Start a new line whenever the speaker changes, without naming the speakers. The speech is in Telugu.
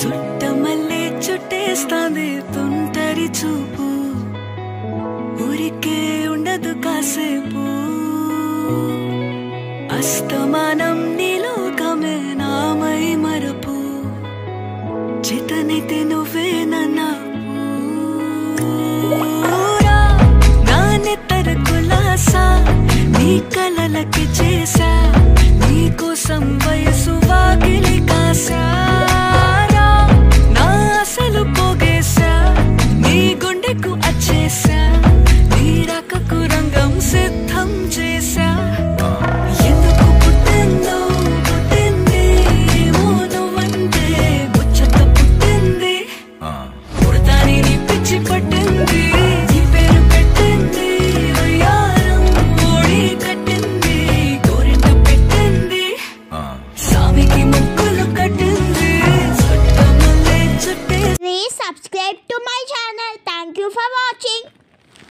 చుట్టమల్లే చుట్టేస్తాంది తుంటరి చూపు ఊరికే ఉండదు కాసేపు అస్తమానం నీలోకమే నామై మరపు చితనితి నువ్వే నన్నా నానెత్తర కులాసా నీ కలలకి చేసా నీ కోసం వయసు వాకిలి కాసా నా అసలు పోగేసా నీ గుండెకు అచ్చేసా నీ రకకు రంగం సిద్ధం చేసా ఎందుకు పుట్టిందో పుట్టింది ఏమో నువ్వంటే ముచ్చట పుట్టింది పుడతాని నీ పిచ్చి పట్టింది నీ పేరు పెట్టింది వయ్యారం ఓడి కట్టింది గోరింట పెట్టింది సామికి ముక్కులు కట్టింది చుట్టమల్లే చుట్టే.
Please subscribe to my channel. Thank you for watching.